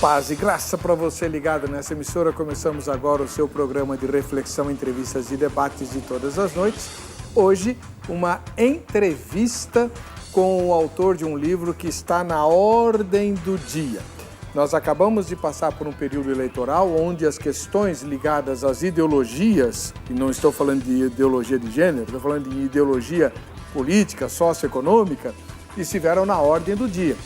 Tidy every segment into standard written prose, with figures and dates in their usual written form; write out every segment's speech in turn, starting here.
Paz e graça para você ligado nessa emissora. Começamos agora o seu programa de reflexão, entrevistas e debates de todas as noites. Hoje, uma entrevista com o autor de um livro que está na ordem do dia. Nós acabamos de passar por um período eleitoral onde as questões ligadas às ideologias, e não estou falando de ideologia de gênero, estou falando de ideologia política, socioeconômica, estiveram na ordem do dia.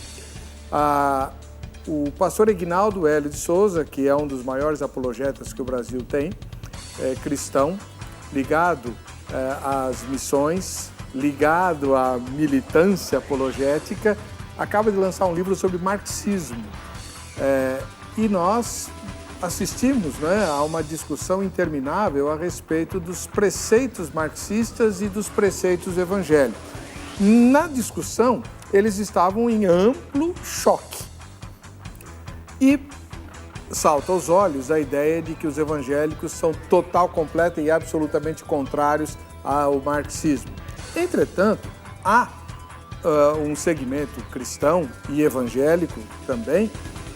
O pastor Eginaldo Hélio de Souza, que é um dos maiores apologetas que o Brasil tem, é cristão, ligado às missões, ligado à militância apologética, acaba de lançar um livro sobre marxismo. E nós assistimos, a uma discussão interminável a respeito dos preceitos marxistas e dos preceitos evangélicos. Na discussão, eles estavam em amplo choque. E salta aos olhos a ideia de que os evangélicos são total, completa e absolutamente contrários ao marxismo. Entretanto, há um segmento cristão e evangélico também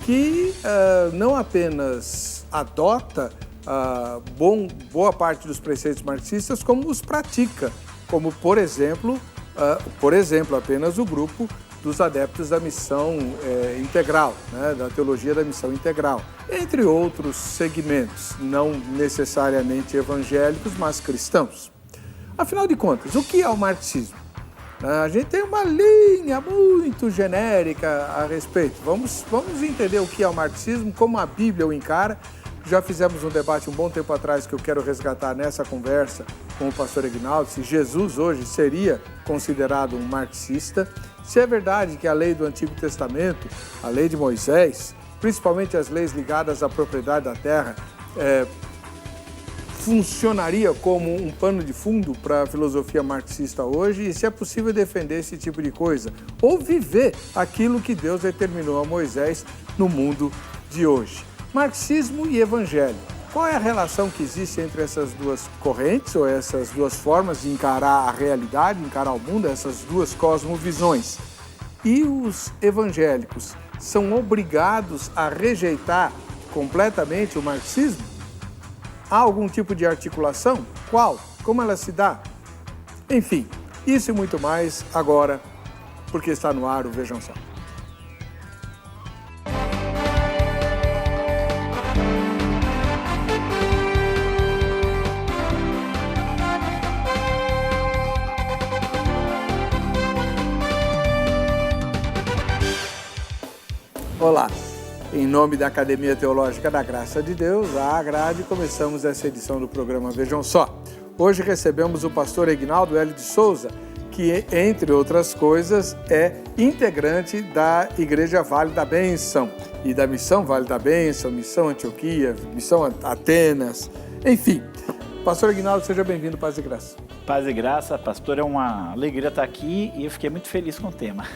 que não apenas adota boa parte dos preceitos marxistas, como os pratica, como, por exemplo, apenas o grupo dos adeptos da missão integral, da teologia da missão integral, entre outros segmentos, não necessariamente evangélicos, mas cristãos. Afinal de contas, o que é o marxismo? A gente tem uma linha muito genérica a respeito. Vamos entender o que é o marxismo, como a Bíblia o encara. Já fizemos um debate um bom tempo atrás que eu quero resgatar nessa conversa com o pastor Eginaldo, se Jesus hoje seria considerado um marxista, se é verdade que a lei do Antigo Testamento, a lei de Moisés, principalmente as leis ligadas à propriedade da terra, funcionaria como um pano de fundo para a filosofia marxista hoje, e se é possível defender esse tipo de coisa, ou viver aquilo que Deus determinou a Moisés no mundo de hoje. Marxismo e evangelho. Qual é a relação que existe entre essas duas correntes, ou essas duas formas de encarar a realidade, encarar o mundo, essas duas cosmovisões? E os evangélicos são obrigados a rejeitar completamente o marxismo? Há algum tipo de articulação? Qual? Como ela se dá? Enfim, isso e muito mais agora, porque está no ar o Vejam Só. Olá, em nome da Academia Teológica da Graça de Deus, a Agrade, começamos essa edição do programa Vejam Só. Hoje recebemos o pastor Eginaldo Hélio de Souza, que, entre outras coisas, é integrante da Igreja Vale da Bênção e da Missão Vale da Bênção, Missão Antioquia, Missão Atenas, enfim. Pastor Eginaldo, seja bem-vindo, paz e graça. Paz e graça, pastor, é uma alegria estar aqui e eu fiquei muito feliz com o tema.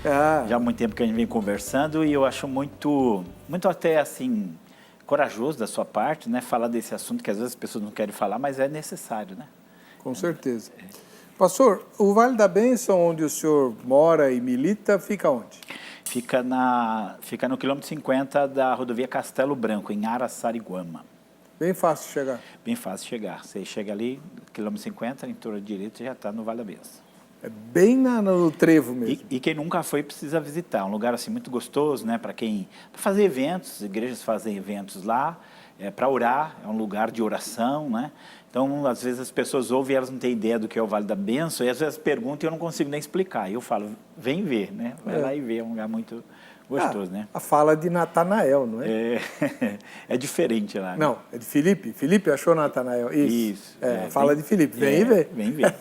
Já há muito tempo que a gente vem conversando e eu acho muito até assim, corajoso da sua parte, falar desse assunto que às vezes as pessoas não querem falar, mas é necessário, Com certeza. Pastor, o Vale da Bênção, onde o senhor mora e milita, fica onde? Fica no quilômetro 50 da rodovia Castelo Branco, em Araçariguama. Bem fácil de chegar. Bem fácil de chegar. Você chega ali, quilômetro 50, em torno direito, já está no Vale da Bênção. É bem no trevo mesmo. E quem nunca foi precisa visitar. É um lugar assim muito gostoso, para fazer eventos. Igrejas fazem eventos lá, para orar. É um lugar de oração, Então, às vezes as pessoas ouvem e elas não têm ideia do que é o Vale da Bênção. E às vezes perguntam e eu não consigo nem explicar. E eu falo, vem ver, Vai lá e vê. É um lugar muito gostoso, A fala de Natanael, não é? É diferente lá. Não, é de Filipe. Filipe achou Natanael. Isso. Fala de Filipe. Vem e vê. Vem ver.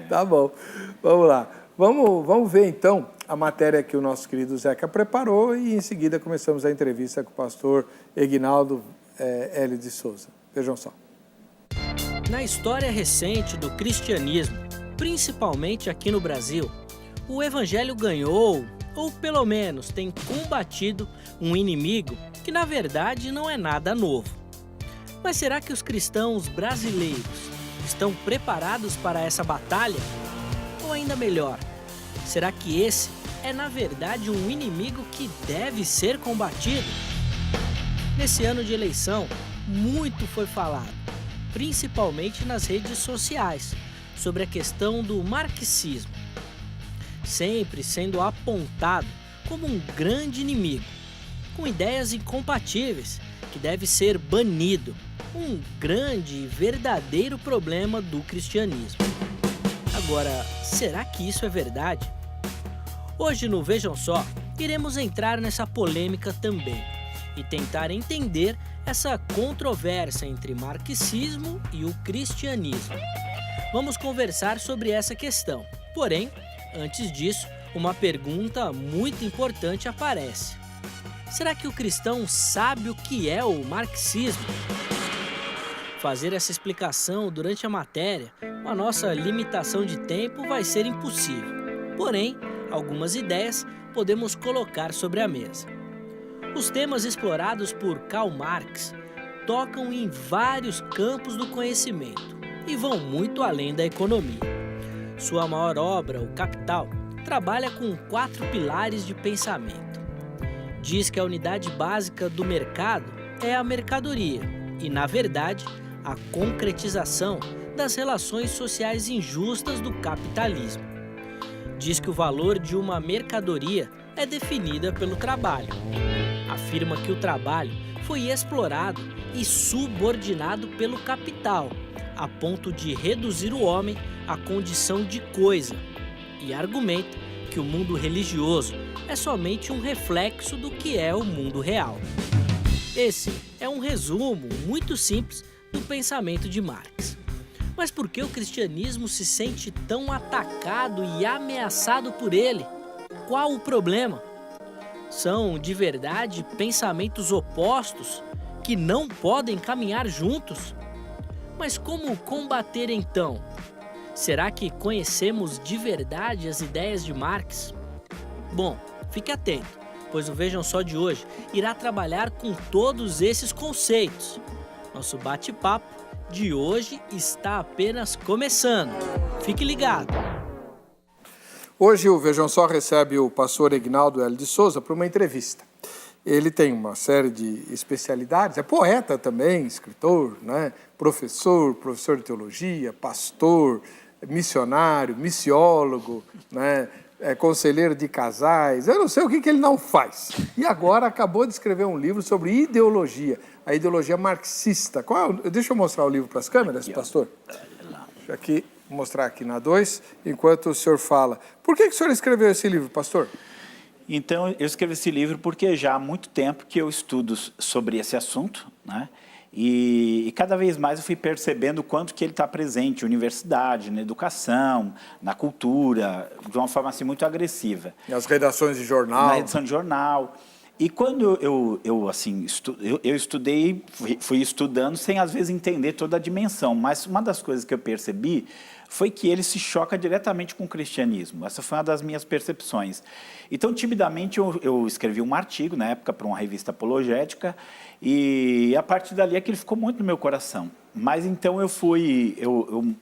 Tá bom. Vamos lá. Vamos ver, então, a matéria que o nosso querido Zeca preparou e, em seguida, começamos a entrevista com o pastor Eginaldo Hélio de Souza. Vejam só. Na história recente do cristianismo, principalmente aqui no Brasil, o evangelho ganhou, ou pelo menos tem combatido, um inimigo que na verdade não é nada novo. Mas será que os cristãos brasileiros estão preparados para essa batalha? Ou ainda melhor, será que esse é na verdade um inimigo que deve ser combatido? Nesse ano de eleição, muito foi falado, principalmente nas redes sociais, sobre a questão do marxismo, sempre sendo apontado como um grande inimigo, com ideias incompatíveis, que deve ser banido, um grande e verdadeiro problema do cristianismo. Agora, será que isso é verdade? Hoje no Vejam Só, iremos entrar nessa polêmica também e tentar entender essa controvérsia entre marxismo e o cristianismo. Vamos conversar sobre essa questão. Porém, antes disso, uma pergunta muito importante aparece. Será que o cristão sabe o que é o marxismo? Fazer essa explicação durante a matéria, com a nossa limitação de tempo, vai ser impossível. Porém, algumas ideias podemos colocar sobre a mesa. Os temas explorados por Karl Marx tocam em vários campos do conhecimento e vão muito além da economia. Sua maior obra, O Capital, trabalha com 4 pilares de pensamento. Diz que a unidade básica do mercado é a mercadoria e, na verdade, a concretização das relações sociais injustas do capitalismo. Diz que o valor de uma mercadoria é definida pelo trabalho. Afirma que o trabalho foi explorado e subordinado pelo capital, a ponto de reduzir o homem à condição de coisa, e argumenta que o mundo religioso é somente um reflexo do que é o mundo real. Esse é um resumo muito simples do pensamento de Marx. Mas por que o cristianismo se sente tão atacado e ameaçado por ele? Qual o problema? São, de verdade, pensamentos opostos que não podem caminhar juntos? Mas como combater então? Será que conhecemos de verdade as ideias de Marx? Bom, fique atento, pois o Vejam Só de hoje irá trabalhar com todos esses conceitos. Nosso bate-papo de hoje está apenas começando. Fique ligado! Hoje o Vejam Só recebe o pastor Egnaldo L. de Souza para uma entrevista. Ele tem uma série de especialidades, é poeta também, escritor, né? Professor de teologia, pastor, missionário, missiólogo, né? Conselheiro de casais, eu não sei o que ele não faz. E agora acabou de escrever um livro sobre ideologia, a ideologia marxista. Deixa eu mostrar o livro para as câmeras, aqui, pastor. Deixa eu mostrar aqui na 2, enquanto o senhor fala. Por que o senhor escreveu esse livro, pastor? Então, eu escrevi esse livro porque já há muito tempo que eu estudo sobre esse assunto, né? E cada vez mais eu fui percebendo o quanto que ele está presente na universidade, na educação, na cultura, de uma forma assim muito agressiva. Nas redações de jornal. Na redação de jornal. E quando eu estudei, fui estudando sem às vezes entender toda a dimensão, mas uma das coisas que eu percebi foi que ele se choca diretamente com o cristianismo. Essa foi uma das minhas percepções. Então, timidamente, eu escrevi um artigo, na época, para uma revista apologética, e a partir dali aquilo ficou muito no meu coração. Mas então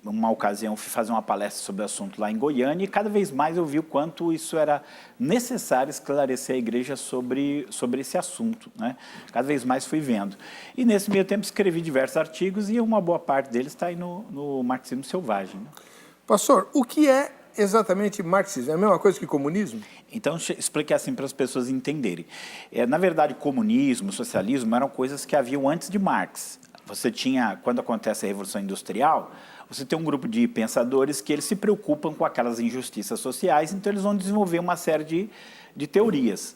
uma ocasião, eu fui fazer uma palestra sobre o assunto lá em Goiânia, e cada vez mais eu vi o quanto isso era necessário esclarecer a igreja sobre esse assunto, né? Cada vez mais fui vendo. E nesse meio tempo escrevi diversos artigos, e uma boa parte deles está aí no Marxismo Selvagem, né? Pastor, o que é exatamente marxismo? É a mesma coisa que comunismo? Então, explique assim para as pessoas entenderem. Na verdade, comunismo, socialismo eram coisas que haviam antes de Marx. Você tinha, quando acontece a Revolução Industrial, você tem um grupo de pensadores que eles se preocupam com aquelas injustiças sociais, então eles vão desenvolver uma série de teorias.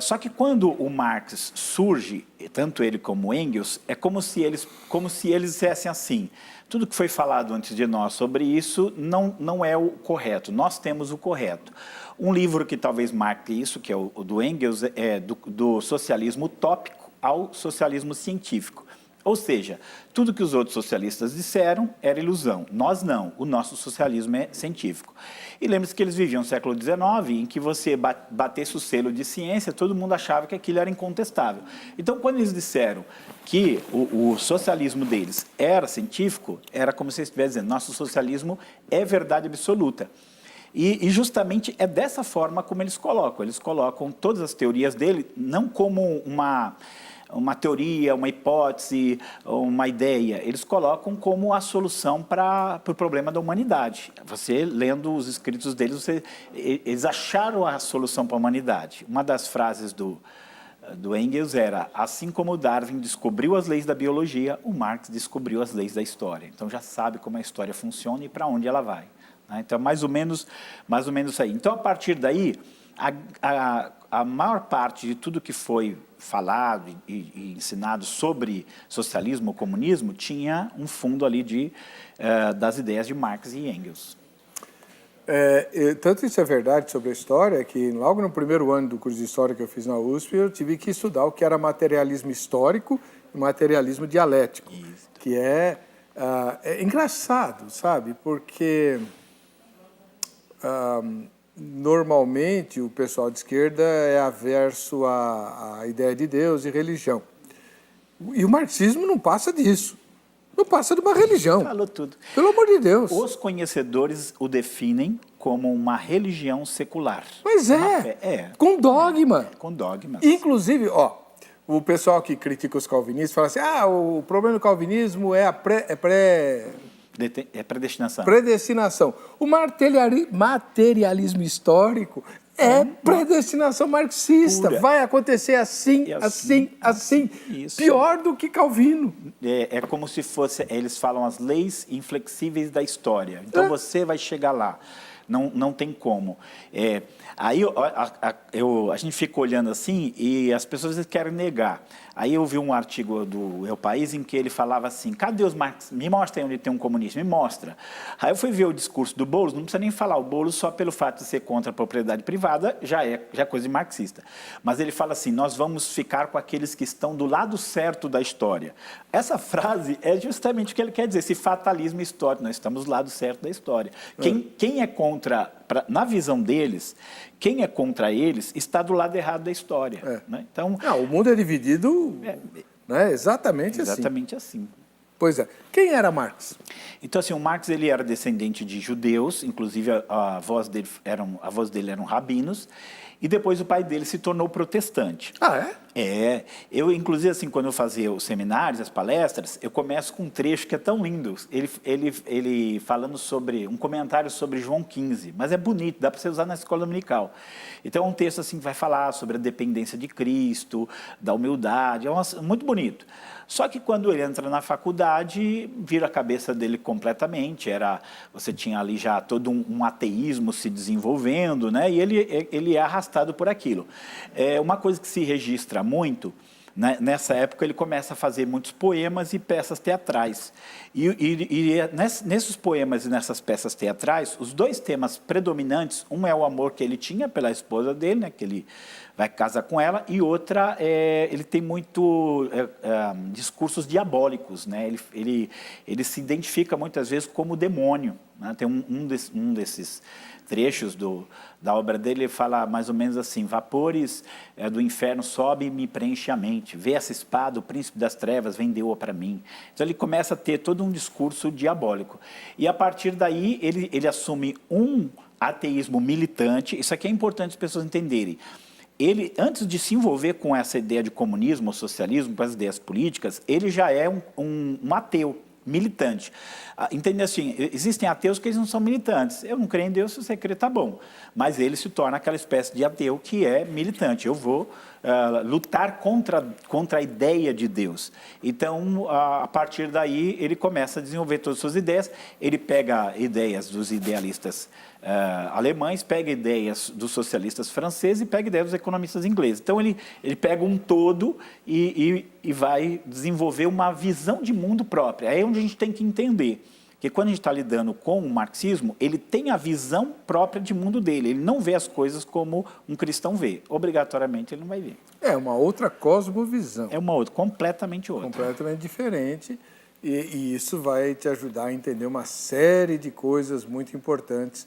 Só que quando o Marx surge, tanto ele como Engels, é como se eles dissessem assim: tudo que foi falado antes de nós sobre isso não é o correto, nós temos o correto. Um livro que talvez marque isso, que é o do Engels, é do socialismo utópico ao socialismo científico. Ou seja, tudo que os outros socialistas disseram era ilusão. Nós não, o nosso socialismo é científico. E lembre-se que eles viviam no século XIX, em que você batesse o selo de ciência, todo mundo achava que aquilo era incontestável. Então, quando eles disseram que o socialismo deles era científico, era como se eles estivessem dizendo: nosso socialismo é verdade absoluta. E justamente é dessa forma como eles colocam. Eles colocam todas as teorias dele não como uma teoria, uma hipótese, uma ideia. Eles colocam como a solução para o problema da humanidade. Você, lendo os escritos deles, eles acharam a solução para a humanidade. Uma das frases do Engels era: assim como Darwin descobriu as leis da biologia, o Marx descobriu as leis da história. Então já sabe como a história funciona e para onde ela vai. Então, mais ou menos isso aí. Então, a partir daí, a maior parte de tudo que foi falado e ensinado sobre socialismo ou comunismo tinha um fundo ali das ideias de Marx e Engels. Tanto isso é verdade sobre a história, que logo no primeiro ano do curso de História que eu fiz na USP, eu tive que estudar o que era materialismo histórico e materialismo dialético. Isso. Que é engraçado, sabe? Porque normalmente o pessoal de esquerda é averso à ideia de Deus e religião. E o marxismo não passa disso. Não passa de uma religião. Falou tudo. Pelo amor de Deus. Os conhecedores o definem como uma religião secular. Mas com dogma. Com dogmas. Inclusive, o pessoal que critica os calvinistas fala assim, o problema do calvinismo é predestinação. Predestinação. O materialismo histórico é predestinação marxista. Pura. Vai acontecer assim. Isso. Pior do que Calvino. É como se fosse, eles falam as leis inflexíveis da história. Então você vai chegar lá. Não tem como. Aí a gente fica olhando assim e as pessoas querem negar. Aí eu vi um artigo do El País em que ele falava assim: cadê os Marx? Me mostra aí onde tem um comunista, me mostra. Aí eu fui ver o discurso do Boulos, não precisa nem falar, o Boulos só pelo fato de ser contra a propriedade privada já é coisa de marxista. Mas ele fala assim: nós vamos ficar com aqueles que estão do lado certo da história. Essa frase é justamente o que ele quer dizer, esse fatalismo histórico, nós estamos do lado certo da história. Quem é contra, na visão deles, quem é contra eles está do lado errado da história. Né? Então, o mundo é dividido exatamente assim. Pois é. Quem era Marx? Então, assim, o Marx ele era descendente de judeus, inclusive a voz dele eram rabinos, e depois o pai dele se tornou protestante. Eu, inclusive, assim, quando eu fazia os seminários, as palestras, eu começo com um trecho que é tão lindo. Ele falando sobre um comentário sobre João 15, mas é bonito, dá para você usar na escola dominical. Então, é um texto assim que vai falar sobre a dependência de Cristo, da humildade, muito bonito. Só que quando ele entra na faculdade, vira a cabeça dele completamente. Você tinha ali já todo um ateísmo se desenvolvendo, né? E ele é arrastado por aquilo. Uma coisa que se registra muito, né? Nessa época ele começa a fazer muitos poemas e peças teatrais. Nesses poemas e nessas peças teatrais, os dois temas predominantes, um é o amor que ele tinha pela esposa dele, né? Que ele vai casar com ela, e outra, ele tem muito discursos diabólicos, né? Ele se identifica muitas vezes como demônio, né? Tem um desses trechos da obra dele, ele fala mais ou menos assim: vapores do inferno sobe e me preenche a mente, vê essa espada, o príncipe das trevas vendeu-a para mim. Então ele começa a ter todo um discurso diabólico, e a partir daí ele assume um ateísmo militante. Isso aqui é importante as pessoas entenderem. Ele, antes de se envolver com essa ideia de comunismo ou socialismo, com as ideias políticas, ele já é um ateu militante. Entende assim, existem ateus que eles não são militantes. Eu não creio em Deus, se você crer, tá bom. Mas ele se torna aquela espécie de ateu que é militante. Eu vou lutar contra a ideia de Deus. Então, a partir daí, ele começa a desenvolver todas as suas ideias. Ele pega ideias dos idealistas alemães, pega ideias dos socialistas franceses e pega ideias dos economistas ingleses. Então, ele pega um todo e vai desenvolver uma visão de mundo própria. É onde a gente tem que entender que quando a gente está lidando com o marxismo, ele tem a visão própria de mundo dele. Ele não vê as coisas como um cristão vê. Obrigatoriamente, ele não vai ver. É uma outra cosmovisão. É uma outra, completamente outra. Completamente diferente. E isso vai te ajudar a entender uma série de coisas muito importantes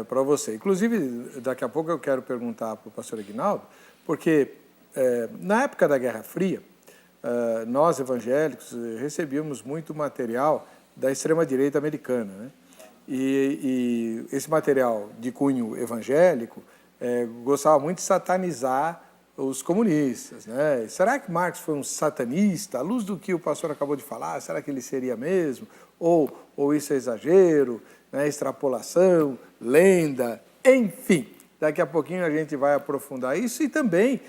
para você. Inclusive, daqui a pouco eu quero perguntar para o pastor Aguinaldo, porque na época da Guerra Fria, nós evangélicos recebíamos muito material da extrema-direita americana, né? E esse material de cunho evangélico gostava muito de satanizar os comunistas, né? Será que Marx foi um satanista? À luz do que o pastor acabou de falar, será que ele seria mesmo? Ou isso é exagero, né? Extrapolação, lenda, enfim. Daqui a pouquinho a gente vai aprofundar isso e também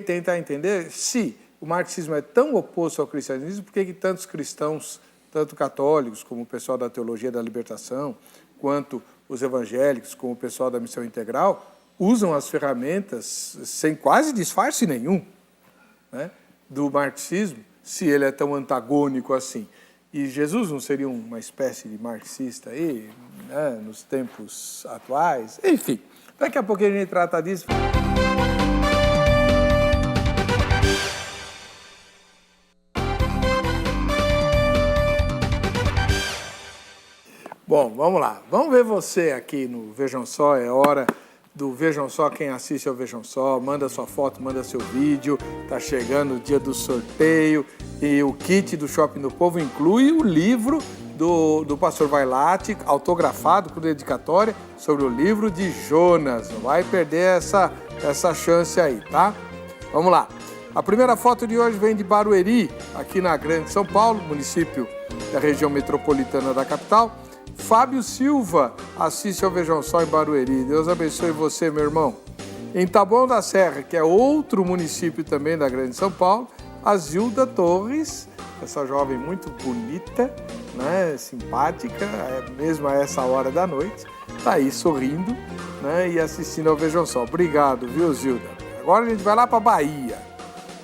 tentar entender se o marxismo é tão oposto ao cristianismo, por que tantos cristãos, tanto católicos como o pessoal da teologia da libertação, quanto os evangélicos, como o pessoal da missão integral, usam as ferramentas sem quase disfarce nenhum, né, do marxismo, se ele é tão antagônico assim. E Jesus não seria uma espécie de marxista aí, né, nos tempos atuais? Enfim, daqui a pouquinho a gente trata disso. Bom, vamos lá. Vamos ver você aqui no Vejam Só, é hora do Vejam Só, quem assiste ao Vejam Só, manda sua foto, manda seu vídeo, tá chegando o dia do sorteio e o kit do Shopping do Povo inclui o livro do pastor Vailate, autografado com dedicatória, sobre o livro de Jonas. Não vai perder essa chance aí, tá? Vamos lá. A primeira foto de hoje vem de Barueri, aqui na Grande São Paulo, município da região metropolitana da capital. Fábio Silva assiste ao Vejam Só em Barueri. Deus abençoe você, meu irmão. Em Taboão da Serra, que é outro município também da Grande São Paulo, a Zilda Torres, essa jovem muito bonita, né, simpática, mesmo a essa hora da noite, está aí sorrindo, né, e assistindo ao Vejam Só. Obrigado, viu, Zilda? Agora a gente vai lá para a Bahia.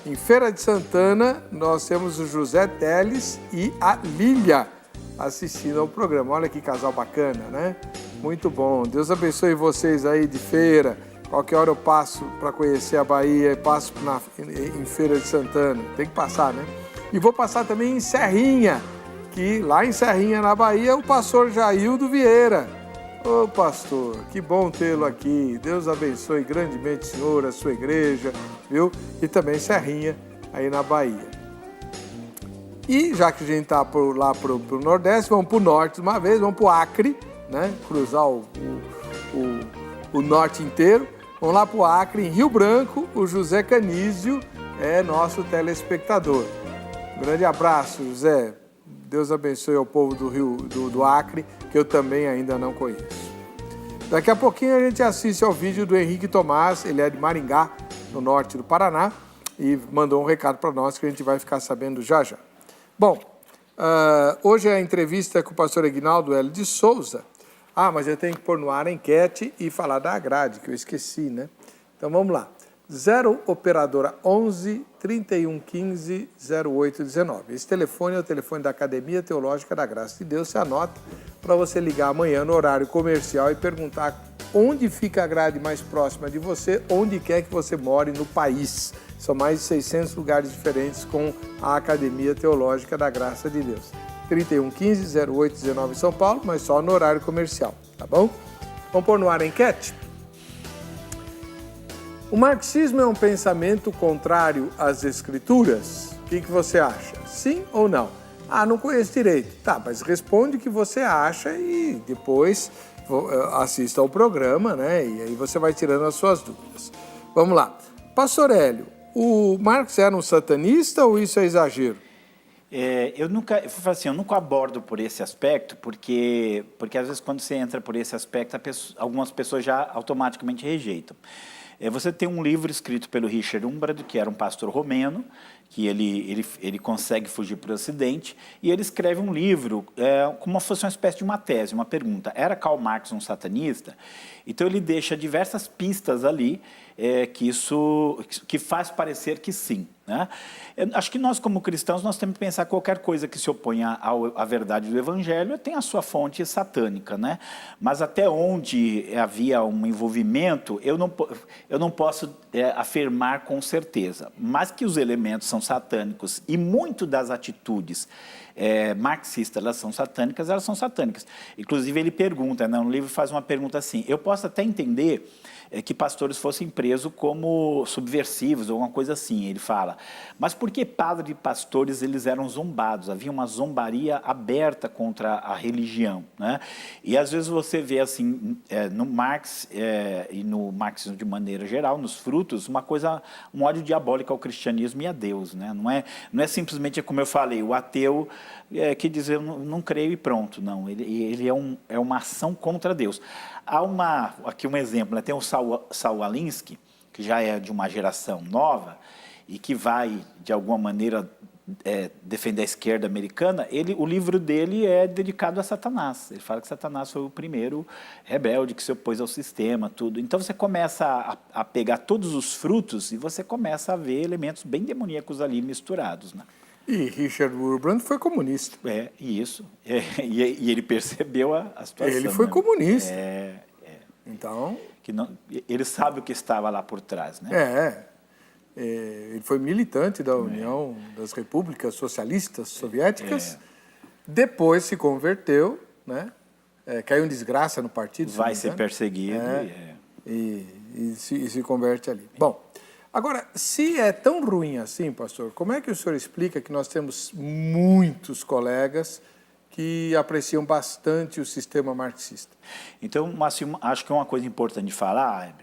Em Feira de Santana, nós temos o José Teles e a Lília assistindo ao programa. Olha que casal bacana, né? Muito bom. Deus abençoe vocês aí de Feira. Qualquer hora eu passo para conhecer a Bahia e passo em Feira de Santana. Tem que passar, né? E vou passar também em Serrinha, que lá em Serrinha, na Bahia, o pastor Jaildo Vieira. Ô pastor, que bom tê-lo aqui. Deus abençoe grandemente o senhor, a sua igreja, viu? E também Serrinha, aí na Bahia. E já que a gente está lá para o Nordeste, vamos para o Norte uma vez, vamos para o Acre, né? Cruzar o Norte inteiro. Vamos lá para o Acre, em Rio Branco, o José Canísio é nosso telespectador. Um grande abraço, José. Deus abençoe ao povo do Acre, que eu também ainda não conheço. Daqui a pouquinho a gente assiste ao vídeo do Henrique Tomás, ele é de Maringá, no norte do Paraná, e mandou um recado para nós que a gente vai ficar sabendo já já. Bom, hoje a entrevista é com o pastor Aguinaldo Hélio de Souza. Ah, mas eu tenho que pôr no ar a enquete e falar da grade, que eu esqueci, né? Então vamos lá. 0 operadora 11 31 15 08 19. Esse telefone é o telefone da Academia Teológica da Graça de Deus. Você anota para você ligar amanhã no horário comercial e perguntar onde fica a grade mais próxima de você, onde quer que você more no país. São mais de 600 lugares diferentes com a Academia Teológica da Graça de Deus. 31 15 08 19 em São Paulo, mas só no horário comercial, tá bom? Vamos pôr no ar a enquete? O marxismo é um pensamento contrário às escrituras? O que você acha? Sim ou não? Ah, não conheço direito. Tá, mas responde o que você acha e depois assista ao programa, né? E aí você vai tirando as suas dúvidas. Vamos lá. Pastor Hélio, o Marx era um satanista ou isso é exagero? Eu nunca abordo por esse aspecto, porque às vezes quando você entra por esse aspecto, algumas pessoas já automaticamente rejeitam. Você tem um livro escrito pelo Richard Umbrado, que era um pastor romeno, que ele consegue fugir para o Ocidente, e ele escreve um livro como se fosse uma espécie de uma tese, uma pergunta. Era Karl Marx um satanista? Então ele deixa diversas pistas ali que faz parecer que sim, né? Acho que nós, como cristãos, nós temos que pensar que qualquer coisa que se oponha à verdade do Evangelho tem a sua fonte satânica, né? Mas até onde havia um envolvimento, eu não posso afirmar com certeza. Mas que os elementos são satânicos e muito das atitudes marxistas, elas são satânicas. Inclusive ele pergunta, né, no livro faz uma pergunta assim, eu posso até entender que pastores fossem presos como subversivos, ou alguma coisa assim, ele fala. Mas porque padres e pastores eles eram zombados, havia uma zombaria aberta contra a religião, né? E às vezes você vê assim, no Marx e no marxismo de maneira geral, nos frutos, um ódio diabólico ao cristianismo e a Deus, né? Não é simplesmente, como eu falei, o ateu que diz eu não creio e pronto, não. Ele é uma ação contra Deus. Há aqui um exemplo, né? Tem o Saul Alinsky, que já é de uma geração nova e que vai, de alguma maneira, defender a esquerda americana. O livro dele é dedicado a Satanás. Ele fala que Satanás foi o primeiro rebelde que se opôs ao sistema, tudo. Então você começa a pegar todos os frutos e você começa a ver elementos bem demoníacos ali misturados, né? E Richard Wurmbrand foi comunista. Isso. E ele percebeu a situação. Ele foi, né, comunista. Então... ele sabe o que estava lá por trás, né? Ele foi militante da União das Repúblicas Socialistas Soviéticas. Depois se converteu, né? Caiu em desgraça no partido. Vai ser perseguido. E se converte ali. Bom, agora, se é tão ruim assim, pastor, como é que o senhor explica que nós temos muitos colegas que apreciam bastante o sistema marxista? Então, acho que uma coisa importante de falar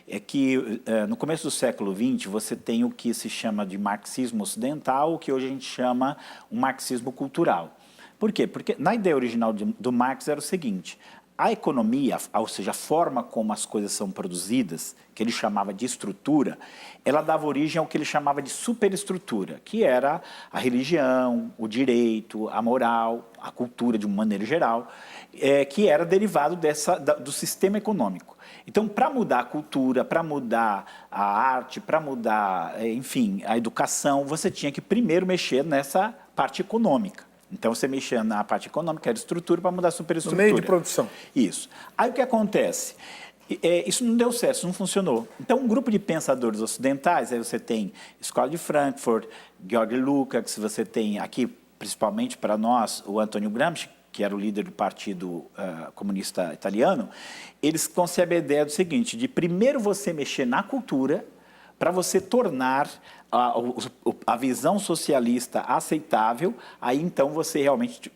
é que no começo do século XX você tem o que se chama de marxismo ocidental, o que hoje a gente chama um marxismo cultural. Por quê? Porque na ideia original do Marx era o seguinte: a economia, ou seja, a forma como as coisas são produzidas, que ele chamava de estrutura, ela dava origem ao que ele chamava de superestrutura, que era a religião, o direito, a moral, a cultura de uma maneira geral, que era derivado do sistema econômico. Então, para mudar a cultura, para mudar a arte, para mudar, enfim, a educação, você tinha que primeiro mexer nessa parte econômica. Então, você mexia na parte econômica, era estrutura, para mudar a superestrutura. No meio de produção. Isso. Aí, o que acontece? Isso não deu certo, isso não funcionou. Então, um grupo de pensadores ocidentais, aí você tem Escola de Frankfurt, Georg Lukács, você tem aqui, principalmente para nós, o Antonio Gramsci, que era o líder do Partido Comunista Italiano, eles concebem a ideia do seguinte, de primeiro você mexer na cultura para você tornar a visão socialista aceitável, aí então você realmente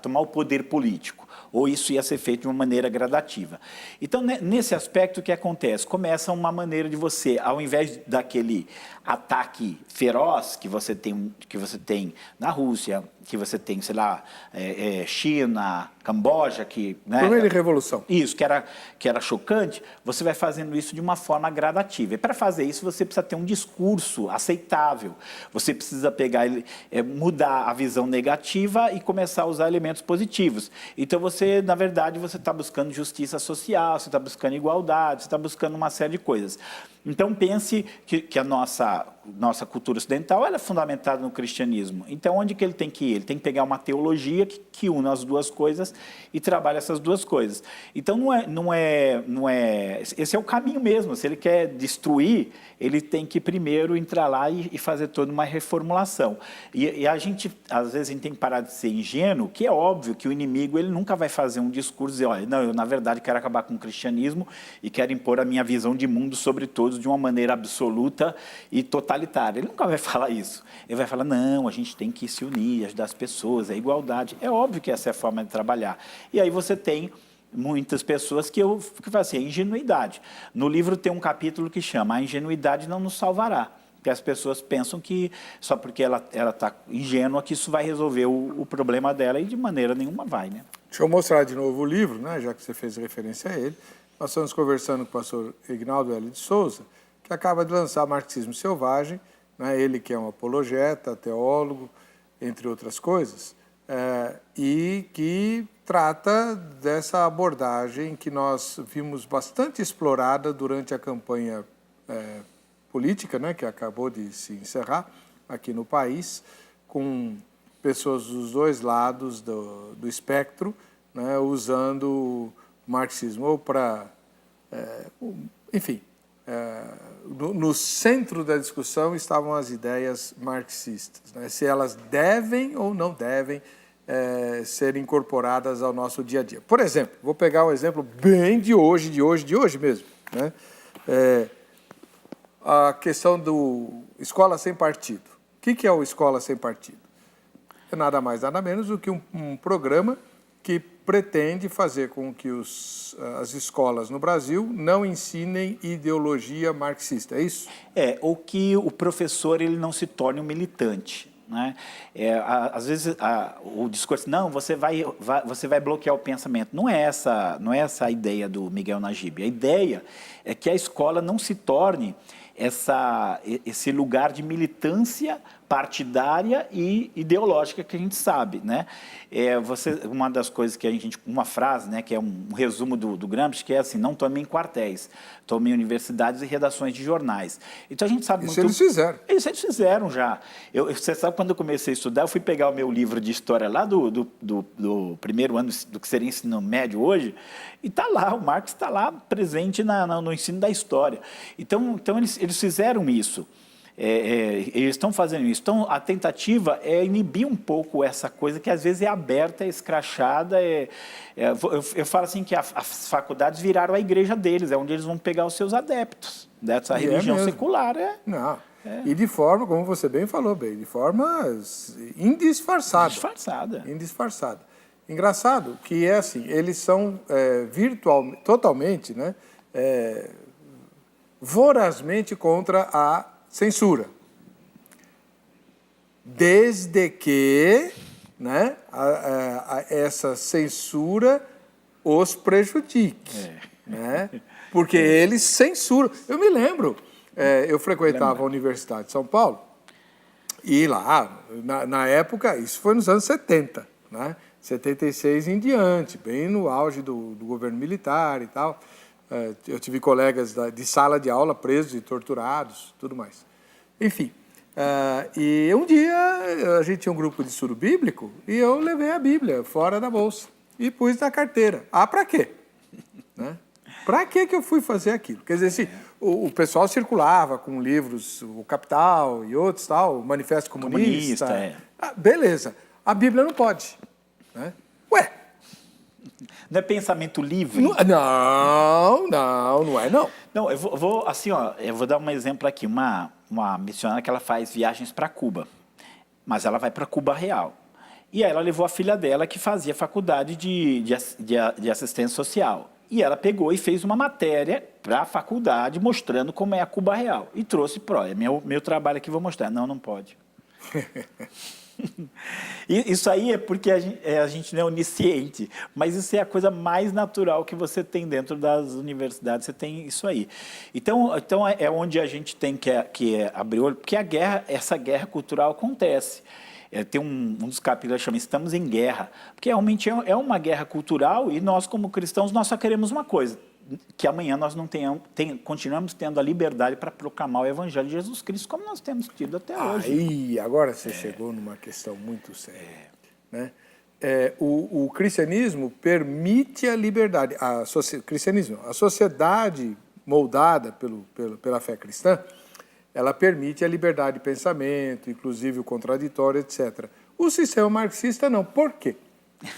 tomar o poder político, ou isso ia ser feito de uma maneira gradativa. Então, nesse aspecto, o que acontece? Começa uma maneira de você, ao invés daquele ataque feroz que você tem na Rússia, que você tem, sei lá, China, Camboja, que... né, primeira revolução. Isso, que era chocante, você vai fazendo isso de uma forma gradativa. E para fazer isso, você precisa ter um discurso aceitável. Você precisa pegar, mudar a visão negativa e começar a usar elementos positivos. Então, na verdade, você está buscando justiça social, você está buscando igualdade, você está buscando uma série de coisas. Então, pense que a nossa cultura ocidental ela é fundamentada no cristianismo. Então, onde que ele tem que ir? Ele tem que pegar uma teologia que une as duas coisas e trabalha essas duas coisas. Então, esse é o caminho mesmo. Se ele quer destruir, ele tem que primeiro entrar lá e fazer toda uma reformulação. E a gente, às vezes, a gente tem que parar de ser ingênuo, que é óbvio que o inimigo ele nunca vai fazer um discurso e dizer, olha, não, eu, na verdade, quero acabar com o cristianismo e quero impor a minha visão de mundo sobre todos de uma maneira absoluta e totalitária. Ele nunca vai falar isso. Ele vai falar, não, a gente tem que se unir, ajudar as pessoas, a igualdade. É óbvio que essa é a forma de trabalhar. E aí você tem muitas pessoas que falam assim, é ingenuidade. No livro tem um capítulo que chama A Ingenuidade Não Nos Salvará. Porque as pessoas pensam que só porque ela está ingênua que isso vai resolver o problema dela e de maneira nenhuma vai, né? Deixa eu mostrar de novo o livro, né, já que você fez referência a ele. Nós estamos conversando com o pastor Ignaldo L. de Souza, que acaba de lançar Marxismo Selvagem, né, ele que é um apologeta, teólogo, entre outras coisas, e que trata dessa abordagem que nós vimos bastante explorada durante a campanha política, né, que acabou de se encerrar aqui no país, com pessoas dos dois lados do espectro, né, usando o marxismo ou para... enfim, no centro da discussão estavam as ideias marxistas, né, se elas devem ou não devem ser incorporadas ao nosso dia a dia. Por exemplo, vou pegar um exemplo bem de hoje mesmo, né? A questão do escola sem partido. O que é o escola sem partido? É nada mais, nada menos do que um programa que pretende fazer com que as escolas no Brasil não ensinem ideologia marxista, é isso? Ou que o professor ele não se torne um militante. Né? Às vezes o discurso, não, você vai bloquear o pensamento. Não é essa a ideia do Miguel Najib. A ideia é que a escola não se torne esse lugar de militância partidária e ideológica que a gente sabe, né? Uma das coisas que uma frase, né, que é um resumo do Gramsci, que é assim: não tome em quartéis, tome em universidades e redações de jornais. Então a gente sabe isso muito. Eles fizeram. Isso eles fizeram já. Você sabe, quando eu comecei a estudar, eu fui pegar o meu livro de história lá do primeiro ano do que seria ensino médio hoje, e está lá, o Marx está lá presente no ensino da história. Então eles fizeram isso. Eles estão fazendo isso. Então, a tentativa é inibir um pouco essa coisa que às vezes é aberta, é escrachada. Eu falo assim que as faculdades viraram a igreja deles, é onde eles vão pegar os seus adeptos dessa religião secular. Não. E de forma, como você bem falou, de forma indisfarçada. Indisfarçada. Engraçado que é assim, eles são totalmente, né, vorazmente contra a censura, desde que, né, essa censura os prejudique, né? Porque eles censuram. Eu me lembro, eu frequentava a Universidade de São Paulo e lá, na época, isso foi nos anos 70, né? 76 em diante, bem no auge do governo militar e tal. Eu tive colegas de sala de aula presos e torturados, tudo mais. Enfim, e um dia a gente tinha um grupo de estudo bíblico e eu levei a Bíblia fora da bolsa e pus na carteira. Para quê? Né? Para que eu fui fazer aquilo? Quer dizer, assim, o pessoal circulava com livros, o Capital e outros, tal, o Manifesto Comunista. Beleza, a Bíblia não pode. Né? Ué, não é pensamento livre? Não é não. Não, eu vou dar um exemplo aqui. Uma missionária que ela faz viagens para Cuba, mas ela vai para Cuba real. E aí ela levou a filha dela, que fazia faculdade de assistência social. E ela pegou e fez uma matéria para a faculdade mostrando como é a Cuba real. E trouxe meu trabalho aqui, vou mostrar. Não pode. Isso aí é porque a gente não é onisciente, mas isso é a coisa mais natural que você tem dentro das universidades, você tem isso aí. Então é onde a gente tem que abrir o olho, porque essa guerra cultural acontece. Tem um dos capítulos que chama Estamos em Guerra, porque realmente é uma guerra cultural e nós, como cristãos, nós só queremos uma coisa: que amanhã nós não continuamos tendo a liberdade para proclamar o Evangelho de Jesus Cristo, como nós temos tido até hoje. Aí, agora você chegou numa questão muito séria. Né? O cristianismo permite a liberdade. A sociedade moldada pela fé cristã, ela permite a liberdade de pensamento, inclusive o contraditório, etc. O sistema marxista não. Por quê?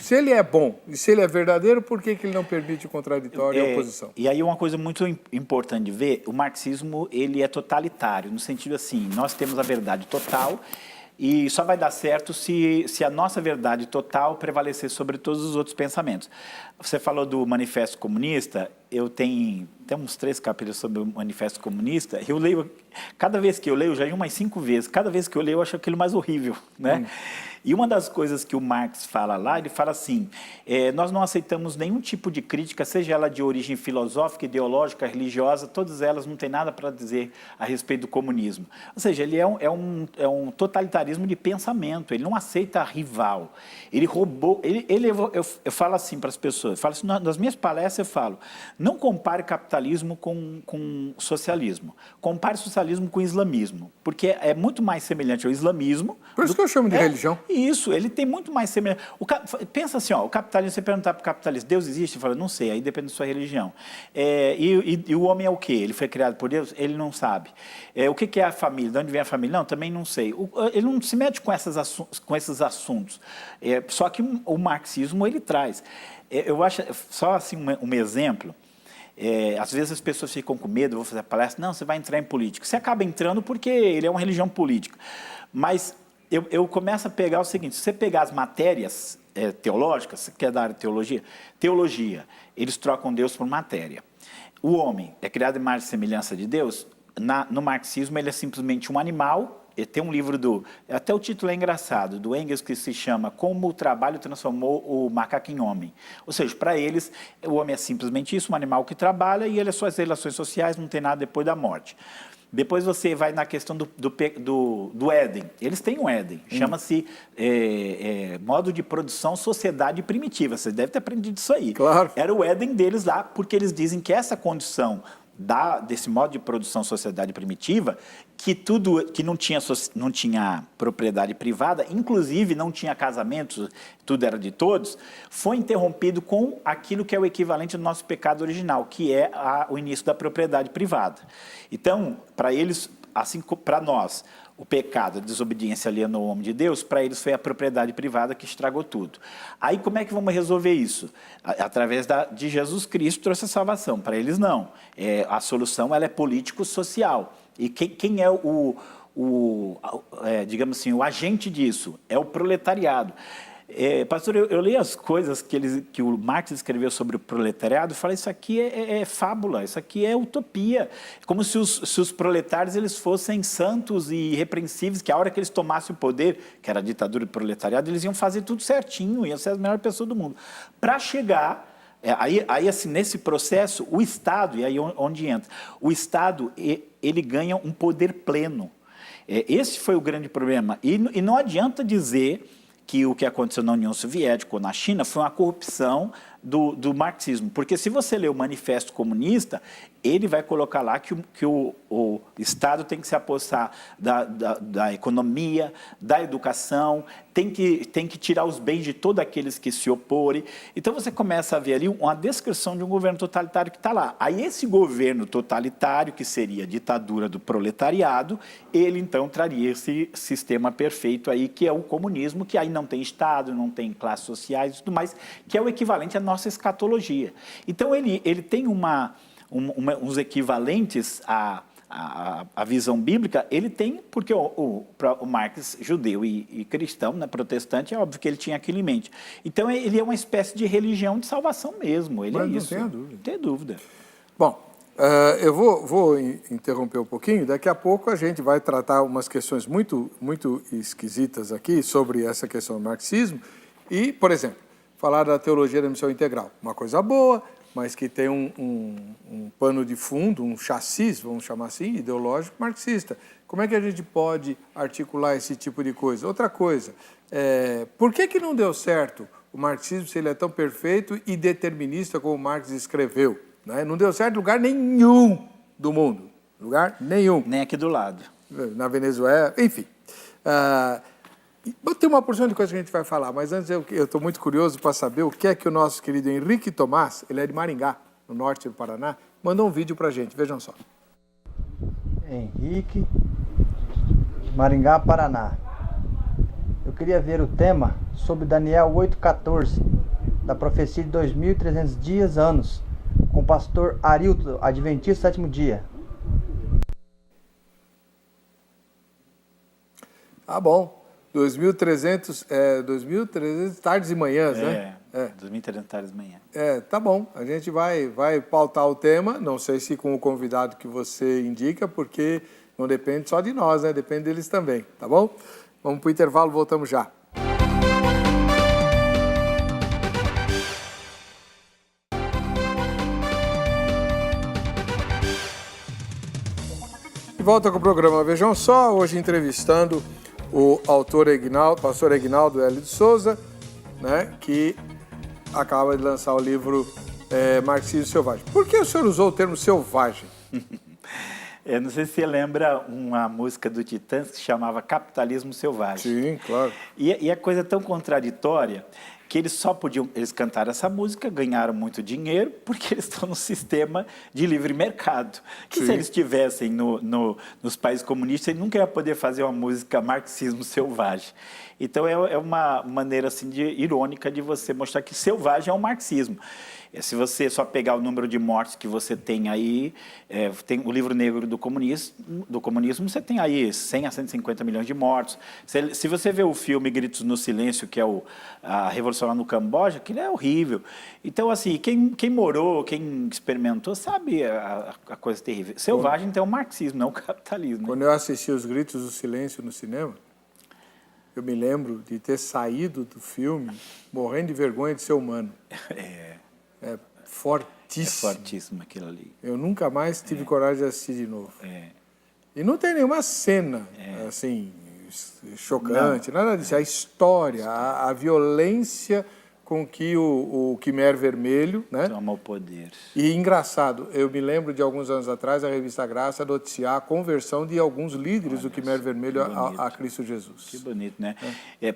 Se ele é bom e se ele é verdadeiro, por que ele não permite o contraditório e a oposição? E aí uma coisa muito importante de ver, o marxismo ele é totalitário, no sentido assim, nós temos a verdade total e só vai dar certo se a nossa verdade total prevalecer sobre todos os outros pensamentos. Você falou do Manifesto Comunista, eu tenho uns 3 capítulos sobre o Manifesto Comunista, eu leio, cada vez que eu leio, já li umas 5 vezes, cada vez que eu leio eu acho aquilo mais horrível, né? E uma das coisas que o Marx fala lá, ele fala assim, nós não aceitamos nenhum tipo de crítica, seja ela de origem filosófica, ideológica, religiosa, todas elas não têm nada para dizer a respeito do comunismo. Ou seja, ele é um totalitarismo de pensamento, ele não aceita rival. Ele roubou, eu falo assim para as pessoas, eu falo assim, nas minhas palestras eu falo, não compare capitalismo com socialismo, compare socialismo com islamismo, porque é muito mais semelhante ao islamismo. Por isso que eu chamo de religião. Isso, ele tem muito mais semelhança. Pensa assim, o capitalismo, você perguntar para o capitalista, Deus existe? Ele fala, não sei, aí depende da sua religião. E o homem é o quê? Ele foi criado por Deus? Ele não sabe. O que é a família? De onde vem a família? Não, também não sei. Ele não se mete com esses assuntos. Só que o marxismo, ele traz. Eu acho, só assim um exemplo, Às vezes as pessoas ficam com medo, vou fazer palestra, não, você vai entrar em política. Você acaba entrando porque ele é uma religião política. Mas eu começo a pegar o seguinte, se você pegar as matérias teológicas, você quer da área de teologia, eles trocam Deus por matéria. O homem é criado em imagem e semelhança de Deus, no marxismo ele é simplesmente um animal. Tem um livro até o título é engraçado, do Engels, que se chama Como o Trabalho Transformou o Macaco em Homem. Ou seja, para eles, o homem é simplesmente isso, um animal que trabalha e ele é suas relações sociais, não tem nada depois da morte. Depois você vai na questão do Éden. Eles têm um Éden, chama-se modo de produção sociedade primitiva. Vocês devem ter aprendido isso aí. Claro. Era o Éden deles lá, porque eles dizem que essa condição desse modo de produção sociedade primitiva, que não tinha propriedade privada, inclusive não tinha casamentos, tudo era de todos, foi interrompido com aquilo que é o equivalente do nosso pecado original, que é o início da propriedade privada. Então, para eles, assim como para nós, o pecado, a desobediência alienou o homem de Deus, para eles foi a propriedade privada que estragou tudo. Aí como é que vamos resolver isso? Através de Jesus Cristo trouxe a salvação. Para eles não. A solução ela é político-social. E quem é digamos assim, o agente disso? É o proletariado. Pastor, eu li as coisas que o Marx escreveu sobre o proletariado e falei, isso aqui é fábula, isso aqui é utopia. Como se os proletários eles fossem santos e irrepreensíveis, que a hora que eles tomassem o poder, que era a ditadura do proletariado, eles iam fazer tudo certinho, iam ser as melhores pessoas do mundo. Para chegar... Aí, assim, nesse processo, o Estado, e aí onde entra, o Estado, ele ganha um poder pleno. Esse foi o grande problema. E não adianta dizer que o que aconteceu na União Soviética ou na China foi uma corrupção do marxismo. Porque se você ler o Manifesto Comunista, ele vai colocar lá que o Estado tem que se apossar da economia, da educação, tem que tirar os bens de todos aqueles que se oporem. Então você começa a ver ali uma descrição de um governo totalitário que está lá. Aí esse governo totalitário, que seria a ditadura do proletariado, ele então traria esse sistema perfeito aí, que é o comunismo, que aí não tem Estado, não tem classes sociais e tudo mais, que é o equivalente à nossa escatologia. Então ele tem uns equivalentes à visão bíblica, ele tem, porque o Marx, judeu e cristão, né, protestante, é óbvio que ele tinha aquilo em mente. Então ele é uma espécie de religião de salvação mesmo, ele é isso. Não tenho dúvida. Não tem dúvida. Bom, eu vou interromper um pouquinho, daqui a pouco a gente vai tratar umas questões muito, muito esquisitas aqui sobre essa questão do marxismo e, por exemplo, falar da teologia da missão integral, uma coisa boa, mas que tem um pano de fundo, um chassis, vamos chamar assim, ideológico marxista. Como é que a gente pode articular esse tipo de coisa? Outra coisa, por que não deu certo o marxismo se ele é tão perfeito e determinista como Marx escreveu? Né? Não deu certo em lugar nenhum do mundo, lugar nenhum. Nem aqui do lado. Na Venezuela, enfim. Tem uma porção de coisa que a gente vai falar, mas antes eu estou muito curioso para saber o que é que o nosso querido Henrique Tomás, ele é de Maringá, no norte do Paraná, mandou um vídeo para a gente, vejam só. Henrique, Maringá, Paraná. Eu queria ver o tema sobre Daniel 8,14, da profecia de 2.300 dias, anos, com o pastor Arilton, Adventista Sétimo Dia. Tá bom. 2.300 tardes e manhãs, né? 2.300 tardes e manhã. Tá bom. A gente vai pautar o tema, não sei se com o convidado que você indica, porque não depende só de nós, né? Depende deles também, tá bom? Vamos para o intervalo, voltamos já. De volta com o programa Vejam Só, hoje entrevistando o autor pastor Egnaldo Hélio de Souza, né, que acaba de lançar o livro Marxismo Selvagem. Por que o senhor usou o termo selvagem? Eu não sei se você lembra uma música do Titãs que se chamava Capitalismo Selvagem. Sim, claro. E a coisa é tão contraditória que eles cantaram essa música, ganharam muito dinheiro, porque eles estão no sistema de livre mercado. Que se eles estivessem nos países comunistas, eles nunca iam poder fazer uma música marxismo selvagem. Então é uma maneira assim, irônica de você mostrar que selvagem é o marxismo. Se você só pegar o número de mortes que você tem aí, tem o livro negro do comunismo, você tem aí 100 a 150 milhões de mortos. Se você vê o filme Gritos no Silêncio, que é a Revolução lá no Camboja, aquilo é horrível. Então, assim, quem morou, quem experimentou, sabe a coisa terrível. Selvagem tem o marxismo, não o capitalismo. Quando eu assisti os Gritos do Silêncio no cinema, eu me lembro de ter saído do filme morrendo de vergonha de ser humano. É fortíssimo. É fortíssimo aquilo ali. Eu nunca mais tive coragem de assistir de novo. E não tem nenhuma cena, assim, chocante, nada disso. A história, a violência com que o Khmer Vermelho, né? Toma o poder. E engraçado, eu me lembro de alguns anos atrás, a revista Graça noticiar a conversão de alguns líderes do Khmer Vermelho a Cristo Jesus. Que bonito, né?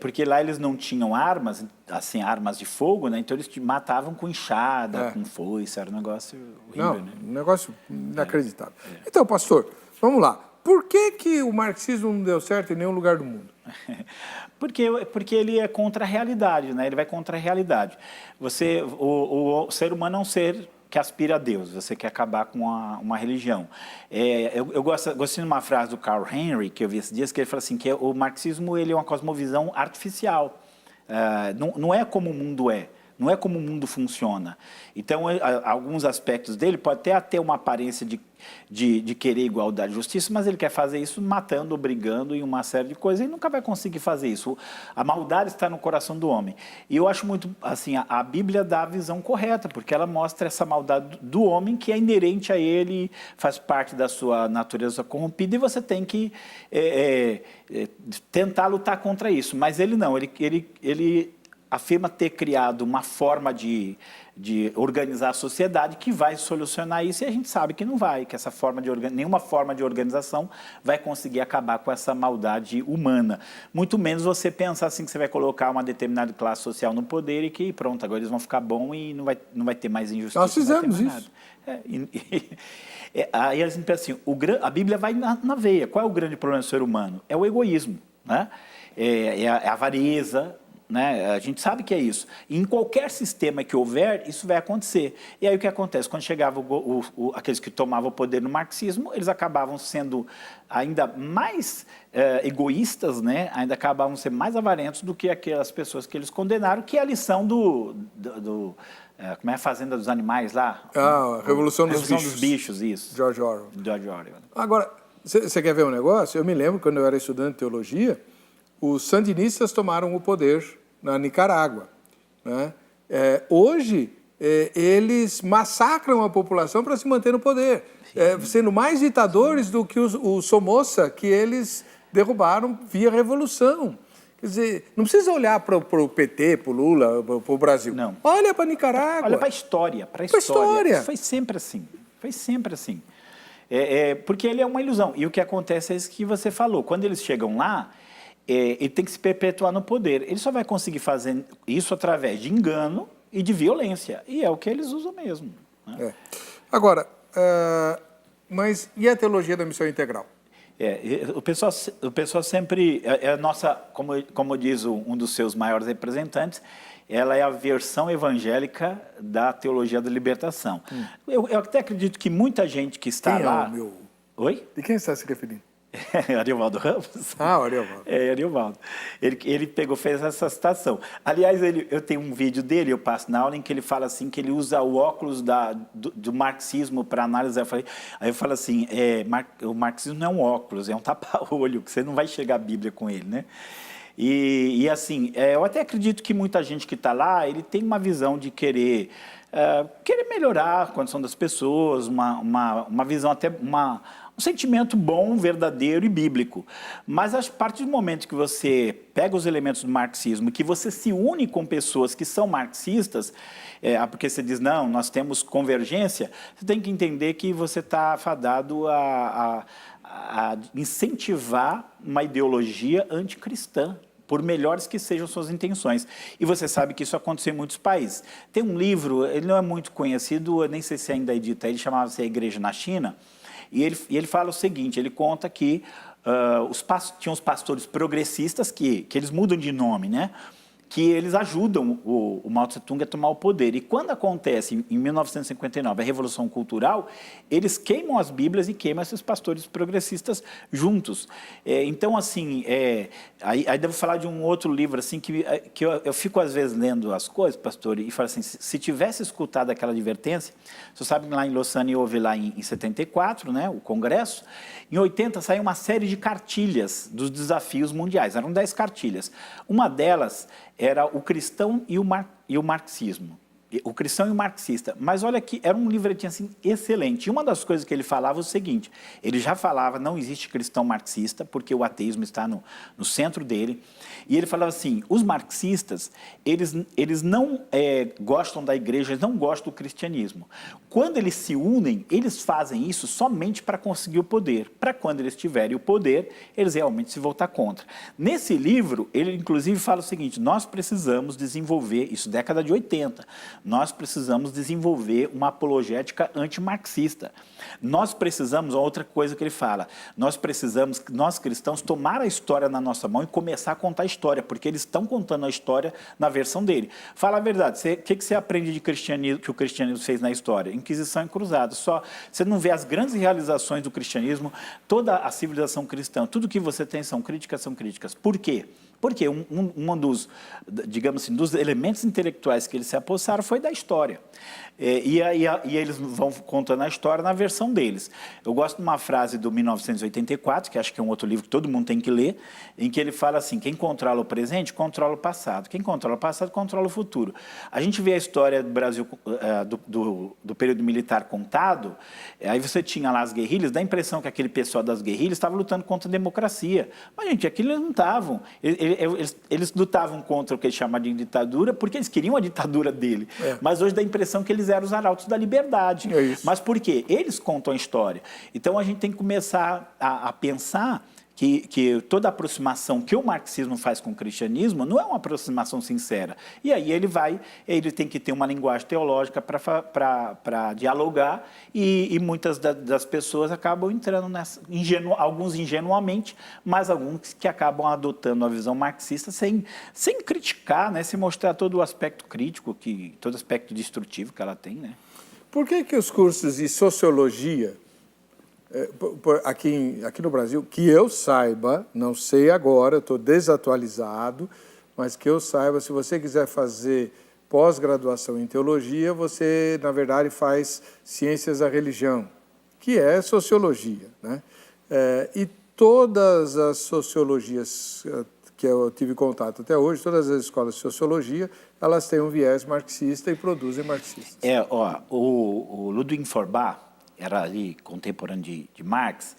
Porque lá eles não tinham armas, assim, armas de fogo, né? Então eles te matavam com enxada, com foice, era um negócio horrível, né? Um negócio inacreditável. Então, pastor, vamos lá. Por que o marxismo não deu certo em nenhum lugar do mundo? Porque ele é contra a realidade, né? Ele vai contra a realidade. O ser humano é um ser que aspira a Deus, você quer acabar com uma religião. Eu gosto de uma frase do Carl Henry, que eu vi esses dias, que ele fala assim, que o marxismo ele é uma cosmovisão artificial. Não é como o mundo é. Não é como o mundo funciona. Então, alguns aspectos dele pode até ter uma aparência de querer igualdade e justiça, mas ele quer fazer isso matando, brigando e uma série de coisas. Ele nunca vai conseguir fazer isso. A maldade está no coração do homem. E eu acho muito, assim, a Bíblia dá a visão correta, porque ela mostra essa maldade do homem que é inerente a ele, faz parte da sua natureza corrompida, e você tem que tentar lutar contra isso. Mas ele não, ele afirma ter criado uma forma de organizar a sociedade que vai solucionar isso, e a gente sabe que não vai, que essa forma nenhuma forma de organização vai conseguir acabar com essa maldade humana. Muito menos você pensar assim que você vai colocar uma determinada classe social no poder e que pronto, agora eles vão ficar bom e não vai ter mais injustiça. Nós fizemos isso. Aí eles pensam assim, a Bíblia vai na veia. Qual é o grande problema do ser humano? É o egoísmo, né? É a avareza, né? A gente sabe que é isso. E em qualquer sistema que houver, isso vai acontecer. E aí o que acontece? Quando chegavam aqueles que tomavam o poder no marxismo, eles acabavam sendo ainda mais egoístas, né? Ainda acabavam sendo mais avarentos do que aquelas pessoas que eles condenaram, que é a lição como é a Fazenda dos Animais lá? A Revolução dos Bichos, isso. George Orwell. George Orwell. Agora, você quer ver um negócio? Eu me lembro, quando eu era estudante de teologia, os sandinistas tomaram o poder na Nicarágua, né? Hoje, eles massacram a população para se manter no poder, sendo mais ditadores do que o Somoza, que eles derrubaram via revolução. Quer dizer, não precisa olhar para o PT, para o Lula, para o Brasil. Não. Olha para a Nicarágua. Olha para a história. Foi sempre assim. Foi sempre assim. Porque ele é uma ilusão. E o que acontece é isso que você falou. Quando eles chegam lá, ele tem que se perpetuar no poder. Ele só vai conseguir fazer isso através de engano e de violência. E é o que eles usam mesmo, né? Agora, mas e a teologia da missão integral? O pessoal sempre... como diz um dos seus maiores representantes, ela é a versão evangélica da teologia da libertação. Eu até acredito que muita gente que está lá... Oi? De quem está se referindo? Ariovaldo Ramos. O Ariovaldo. Ariovaldo. Ele fez essa citação. Aliás, eu tenho um vídeo dele, eu passo na aula, em que ele fala assim, que ele usa o óculos do marxismo para análise. Aí eu falo assim, o marxismo não é um óculos, é um tapa-olho, que você não vai enxergar a Bíblia com ele, né? E assim, eu até acredito que muita gente que está lá, ele tem uma visão de querer melhorar a condição das pessoas, uma visão até... um sentimento bom, verdadeiro e bíblico. Mas a partir do momento que você pega os elementos do marxismo, que você se une com pessoas que são marxistas, porque você diz, não, nós temos convergência, você tem que entender que você está fadado a incentivar uma ideologia anticristã, por melhores que sejam suas intenções. E você sabe que isso aconteceu em muitos países. Tem um livro, ele não é muito conhecido, eu nem sei se ainda é edita, ele chamava-se A Igreja na China, e ele fala o seguinte, ele conta que tinha os pastores progressistas, que eles mudam de nome, né? que eles ajudam o Mao Tse-tung a tomar o poder. E quando acontece, em 1959, a Revolução Cultural, eles queimam as Bíblias e queimam esses pastores progressistas juntos. Então, assim, aí devo falar de um outro livro, assim, que eu fico, às vezes, lendo as coisas, pastor, e falo assim, se tivesse escutado aquela advertência, você sabe que lá em Lausanne houve lá em 74, né, o Congresso, em 80 saiu uma série de cartilhas dos desafios mundiais, eram 10 cartilhas. Uma delas era o cristão e o marxismo. O cristão e o marxista. Mas olha que era um livretinho assim excelente. E uma das coisas que ele falava é o seguinte, ele já falava, não existe cristão marxista, porque o ateísmo está no centro dele. E ele falava assim, os marxistas, eles não gostam da igreja, eles não gostam do cristianismo. Quando eles se unem, eles fazem isso somente para conseguir o poder. Para quando eles tiverem o poder, eles realmente se voltar contra. Nesse livro, ele inclusive fala o seguinte, nós precisamos desenvolver, isso década de 80, nós precisamos desenvolver uma apologética antimarxista. Nós precisamos, outra coisa que ele fala, nós precisamos, nós cristãos, tomar a história na nossa mão e começar a contar a história, porque eles estão contando a história na versão dele. Fala a verdade, o que você aprende de cristianismo, que o cristianismo fez na história? Inquisição e cruzada. Só, você não vê as grandes realizações do cristianismo, toda a civilização cristã, tudo que você tem são críticas. Por quê? Porque um dos, digamos assim, dos elementos intelectuais que eles se apossaram foi da história. E eles vão contando a história na versão deles. Eu gosto de uma frase do 1984, que acho que é um outro livro que todo mundo tem que ler, em que ele fala assim, quem controla o presente, controla o passado. Quem controla o passado, controla o futuro. A gente vê a história do Brasil, do período militar contado, aí você tinha lá as guerrilhas, dá a impressão que aquele pessoal das guerrilhas estava lutando contra a democracia. Mas, gente, aquilo eles não estavam. Eles lutavam contra o que eles chamavam de ditadura, porque eles queriam a ditadura dele. Mas hoje dá a impressão que eles eram os arautos da liberdade. Mas por quê? Eles contam a história. Então a gente tem que começar a pensar que toda aproximação que o marxismo faz com o cristianismo não é uma aproximação sincera. E aí ele tem que ter uma linguagem teológica para dialogar e muitas das pessoas acabam entrando nessa, alguns ingenuamente, mas alguns que acabam adotando a visão marxista sem criticar, né, sem mostrar todo o aspecto crítico, todo o aspecto destrutivo que ela tem, né? Por que os cursos de sociologia aqui no Brasil, que eu saiba, não sei agora, estou desatualizado, mas que eu saiba, se você quiser fazer pós-graduação em teologia, você, na verdade, faz ciências da religião, que é sociologia, né? E todas as sociologias que eu tive contato até hoje, todas as escolas de sociologia, elas têm um viés marxista e produzem marxistas. O Ludwig Feuerbach, era ali contemporâneo de Marx,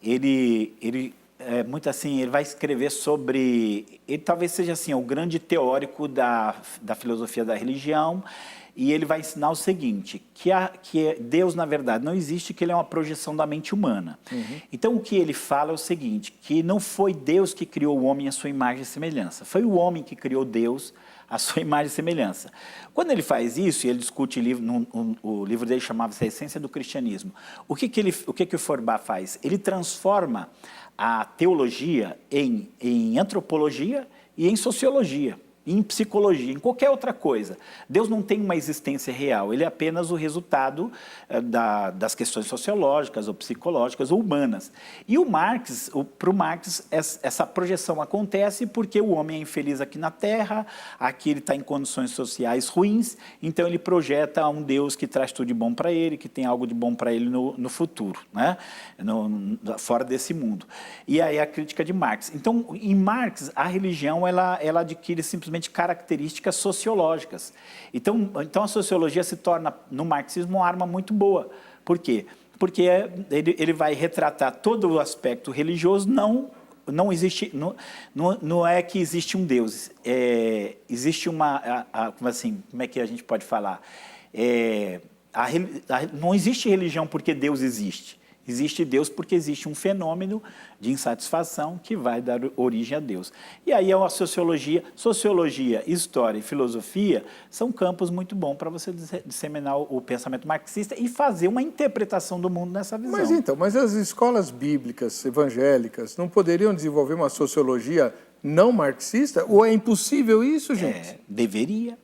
ele é muito assim, ele vai escrever sobre, ele talvez seja assim, o grande teórico da filosofia da religião, e ele vai ensinar o seguinte, que Deus, na verdade, não existe, que ele é uma projeção da mente humana. Então, o que ele fala é o seguinte, que não foi Deus que criou o homem à sua imagem e semelhança, foi o homem que criou Deus à sua imagem e semelhança. Quando ele faz isso, e ele discute o livro dele chamava-se A Essência do Cristianismo, o que o Feuerbach faz? Ele transforma a teologia em antropologia e em sociologia, em psicologia, em qualquer outra coisa. Deus não tem uma existência real, ele é apenas o resultado das questões sociológicas ou psicológicas ou humanas. E para o Marx, essa projeção acontece porque o homem é infeliz aqui na Terra, aqui ele está em condições sociais ruins, então ele projeta um Deus que traz tudo de bom para ele, que tem algo de bom para ele no futuro, né? Fora desse mundo. E aí a crítica de Marx. Então, em Marx, a religião ela adquire simplesmente características sociológicas. Então a sociologia se torna, no marxismo, uma arma muito boa. Por quê? Porque ele vai retratar todo o aspecto religioso, não existe, não é que existe um Deus, existe como é que a gente pode falar? Não existe religião porque Deus existe. Existe Deus porque existe um fenômeno de insatisfação que vai dar origem a Deus. E aí a sociologia, história e filosofia são campos muito bons para você disseminar o pensamento marxista e fazer uma interpretação do mundo nessa visão. Mas as escolas bíblicas evangélicas não poderiam desenvolver uma sociologia não marxista? Ou é impossível isso, gente? Deveria.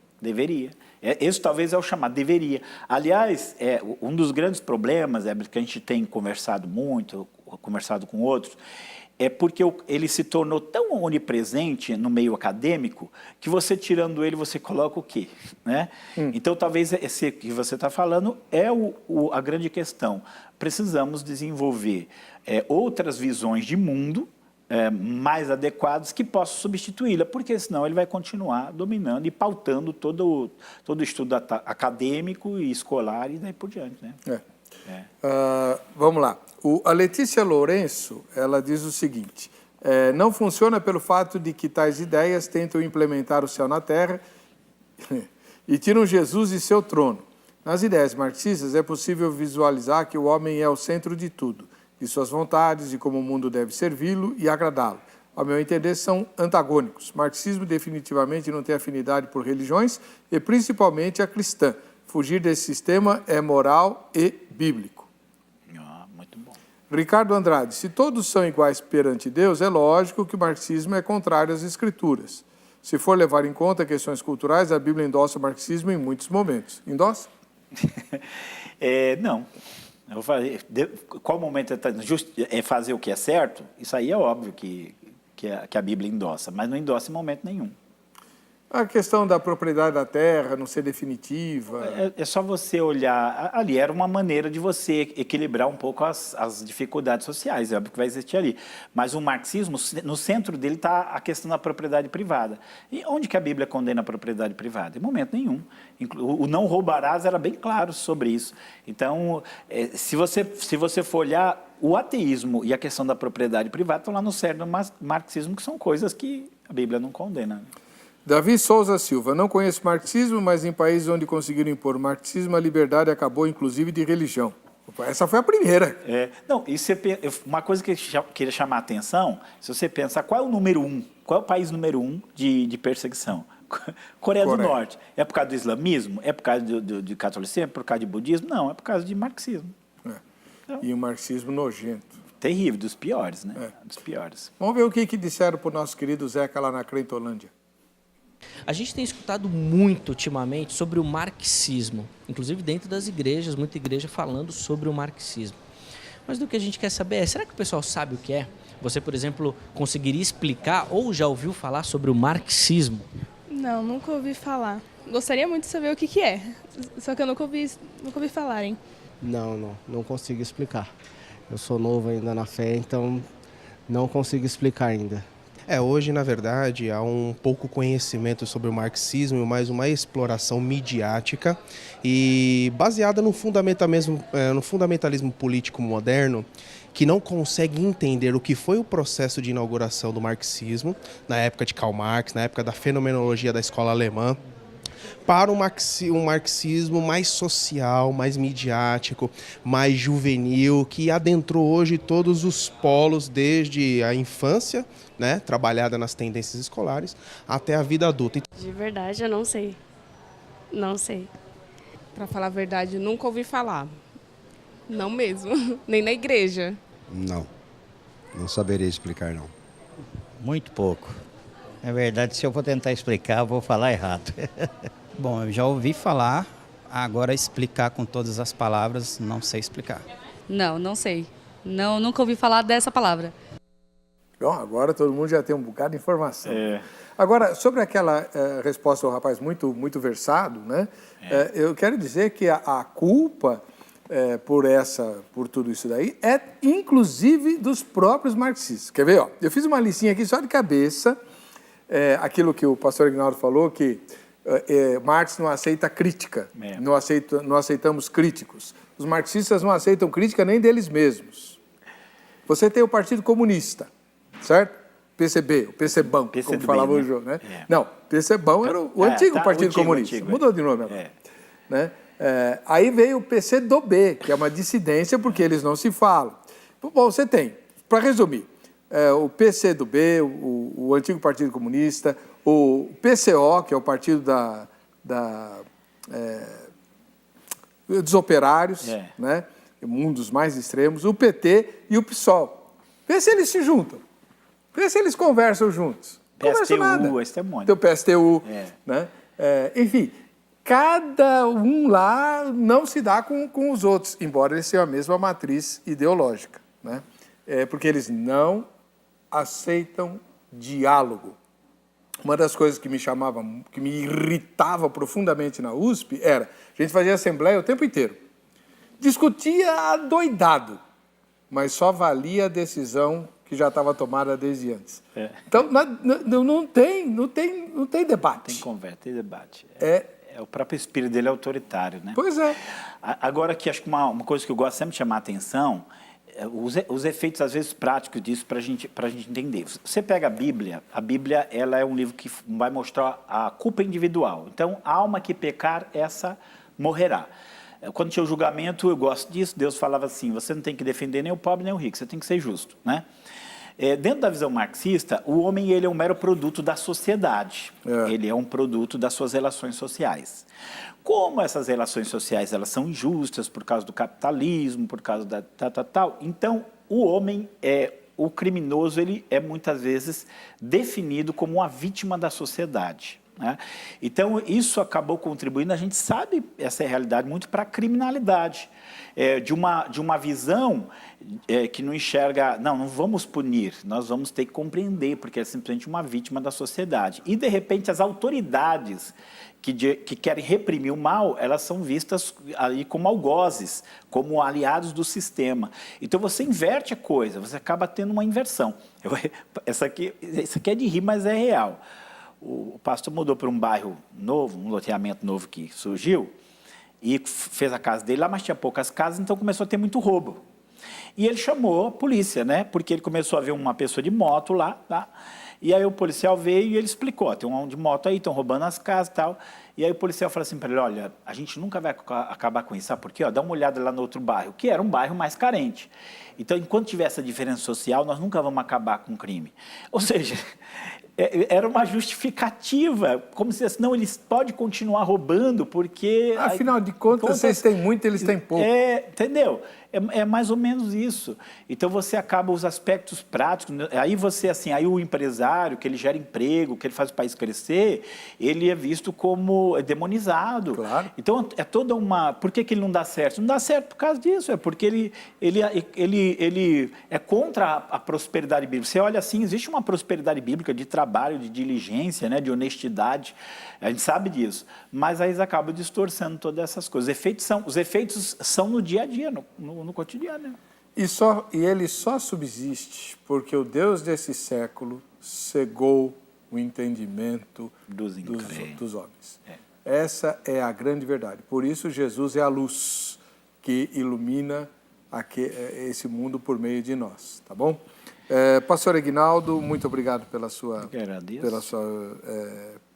Esse talvez é o chamado, deveria. Aliás, um dos grandes problemas, que a gente tem conversado muito, conversado com outros, é porque ele se tornou tão onipresente no meio acadêmico que você, tirando ele, você coloca o quê? Né? Então, talvez esse que você está falando é a grande questão. Precisamos desenvolver outras visões de mundo, mais adequados que possam substituí-la, porque senão ele vai continuar dominando e pautando todo o estudo acadêmico e escolar e daí por diante. Né? Vamos lá. A Letícia Lourenço, ela diz o seguinte, não funciona pelo fato de que tais ideias tentam implementar o céu na terra e tiram Jesus de seu trono. Nas ideias marxistas é possível visualizar que o homem é o centro de tudo, de suas vontades, de como o mundo deve servi-lo e agradá-lo. Ao meu entender, são antagônicos. O marxismo definitivamente não tem afinidade por religiões e principalmente a cristã. Fugir desse sistema é moral e bíblico. Muito bom. Ricardo Andrade, se todos são iguais perante Deus, é lógico que o marxismo é contrário às escrituras. Se for levar em conta questões culturais, a Bíblia endossa o marxismo em muitos momentos. Endossa? Não. Eu vou fazer, qual momento é fazer o que é certo? Isso aí é óbvio que a Bíblia endossa, mas não endossa em momento nenhum. A questão da propriedade da terra não ser definitiva. É só você olhar. Ali era uma maneira de você equilibrar um pouco as dificuldades sociais, é óbvio que vai existir ali. Mas o marxismo, no centro dele está a questão da propriedade privada. E onde que a Bíblia condena a propriedade privada? Em momento nenhum. O não roubarás era bem claro sobre isso. Então, se você for olhar, o ateísmo e a questão da propriedade privada estão lá no cerne do marxismo, que são coisas que a Bíblia não condena. Davi Souza Silva, não conheço marxismo, mas em países onde conseguiram impor o marxismo, a liberdade acabou, inclusive, de religião. Essa foi a primeira. Não, uma coisa que eu queria chamar a atenção, se você pensar, qual é o número 1? Qual é o país número 1 de perseguição? Coreia do Norte. É por causa do islamismo? É por causa do catolicismo? É por causa de budismo? Não, é por causa de marxismo. Então, e o marxismo nojento. Terrível, dos piores, né? Dos piores. Vamos ver o que disseram para o nosso querido Zeca lá na Crentolândia. A gente tem escutado muito ultimamente sobre o marxismo, inclusive dentro das igrejas, muita igreja falando sobre o marxismo. Mas do que a gente quer saber será que o pessoal sabe o que é? Você, por exemplo, conseguiria explicar ou já ouviu falar sobre o marxismo? Não, nunca ouvi falar. Gostaria muito de saber o que é, só que eu nunca ouvi falarem. Não consigo explicar. Eu sou novo ainda na fé, então não consigo explicar ainda. Hoje, na verdade, há um pouco conhecimento sobre o marxismo, mas uma exploração midiática e baseada no fundamentalismo político moderno, que não consegue entender o que foi o processo de inauguração do marxismo, na época de Karl Marx, na época da fenomenologia da escola alemã, para um marxismo mais social, mais midiático, mais juvenil, que adentrou hoje todos os polos, desde a infância, né, trabalhada nas tendências escolares, até a vida adulta. De verdade, eu não sei. Não sei. Para falar a verdade, nunca ouvi falar. Não mesmo. Nem na igreja. Não saberia explicar, não. Muito pouco. Na verdade, se eu for tentar explicar, eu vou falar errado. Bom, eu já ouvi falar, agora explicar com todas as palavras, não sei explicar. Não sei. Nunca ouvi falar dessa palavra. Bom, agora todo mundo já tem um bocado de informação. Agora, sobre aquela resposta do rapaz muito versado, né? Eu quero dizer que a culpa por tudo isso daí é, inclusive, dos próprios marxistas. Quer ver? Eu fiz uma listinha aqui só de cabeça, aquilo que o pastor Ignaldo falou, que Marx não aceita crítica, não aceitamos críticos. Os marxistas não aceitam crítica nem deles mesmos. Você tem o Partido Comunista, certo? PCB, o PCBão, como falava o João, né? Não, PCBão era o antigo Partido Comunista, mudou de nome agora. Né? Aí veio o PCdoB, que é uma dissidência porque eles não se falam. Bom, você tem, para resumir, o PCdoB, o antigo Partido Comunista, o PCO, que é o partido dos operários, né? Um dos mais extremos, o PT e o PSOL. Vê se eles se juntam. Vê se eles conversam juntos. PSTU, esse é muito. Tem o PSTU, né? Enfim, cada um lá não se dá com os outros, embora eles tenham a mesma matriz ideológica, né? Porque eles não aceitam diálogo. Uma das coisas que me irritava profundamente na USP era, a gente fazia assembleia o tempo inteiro. Discutia adoidado, mas só valia a decisão que já estava tomada desde antes. Então, não tem debate. Tem conversa, tem debate. É o próprio espírito dele autoritário, né? Pois é. Agora, que acho que uma coisa que eu gosto sempre de chamar a atenção, os efeitos, às vezes, práticos disso para a gente entender. Você pega a Bíblia ela é um livro que vai mostrar a culpa individual. Então, a alma que pecar, essa morrerá. Quando tinha o julgamento, eu gosto disso, Deus falava assim, você não tem que defender nem o pobre nem o rico, você tem que ser justo, né? Dentro da visão marxista, o homem ele é um mero produto da sociedade. Ele é um produto das suas relações sociais. Como essas relações sociais elas são injustas por causa do capitalismo, por causa da tal, então o homem, o criminoso, ele é muitas vezes definido como uma vítima da sociedade, né? Então, isso acabou contribuindo, a gente sabe essa é a realidade, muito para a criminalidade, de uma visão que não enxerga, não vamos punir, nós vamos ter que compreender, porque é simplesmente uma vítima da sociedade. E, de repente, as autoridades que querem reprimir o mal, elas são vistas ali como algozes, como aliados do sistema. Então, você inverte a coisa, você acaba tendo uma inversão. Isso aqui é de rir, mas é real. O pastor mudou para um bairro novo, um loteamento novo que surgiu, e fez a casa dele lá, mas tinha poucas casas, então começou a ter muito roubo. E ele chamou a polícia, né? Porque ele começou a ver uma pessoa de moto lá, tá? E aí o policial veio e ele explicou, tem um de moto aí, estão roubando as casas e tal. E aí o policial falou assim para ele, olha, a gente nunca vai acabar com isso, sabe por quê? Dá uma olhada lá no outro bairro, que era um bairro mais carente. Então, enquanto tiver essa diferença social, nós nunca vamos acabar com o crime. Ou seja, era uma justificativa, como se assim, não, eles podem continuar roubando, porque... Afinal de contas, vocês têm muito, eles têm pouco. Entendeu? É mais ou menos isso. Então, você acaba os aspectos práticos, aí você, assim, aí o empresário, que ele gera emprego, que ele faz o país crescer, ele é visto como demonizado. Claro. Então, é toda uma... Por que ele não dá certo? Não dá certo por causa disso, é porque ele é contra a prosperidade bíblica. Você olha assim, existe uma prosperidade bíblica de trabalho, de diligência, né, de honestidade, a gente sabe disso, mas aí eles acabam distorcendo todas essas coisas. Os efeitos são no dia a dia, no cotidiano. E ele só subsiste porque o Deus desse século cegou o entendimento dos homens. Essa é a grande verdade. Por isso, Jesus é a luz que ilumina esse mundo por meio de nós, tá bom? Pastor Aguinaldo, muito obrigado pela sua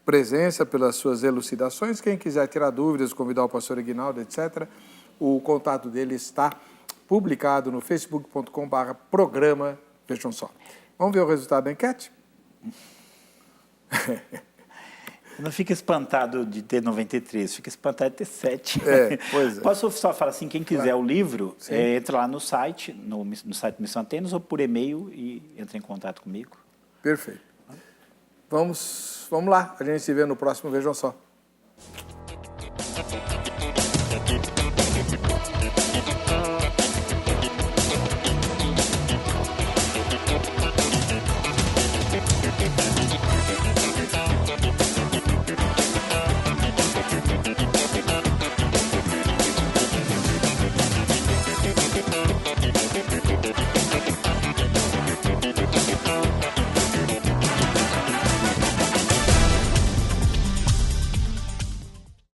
presença, pelas suas elucidações. Quem quiser tirar dúvidas, convidar o pastor Aguinaldo, etc., o contato dele está publicado no facebook.com/programa. Vejam só. Vamos ver o resultado da enquete? Não fica espantado de ter 93, fica espantado de ter 7. Pois é. Posso só falar assim, quem quiser o livro, entra lá no site, no site Missão Atenas, ou por e-mail e entra em contato comigo. Perfeito. Vamos lá, a gente se vê no próximo Vejam Só.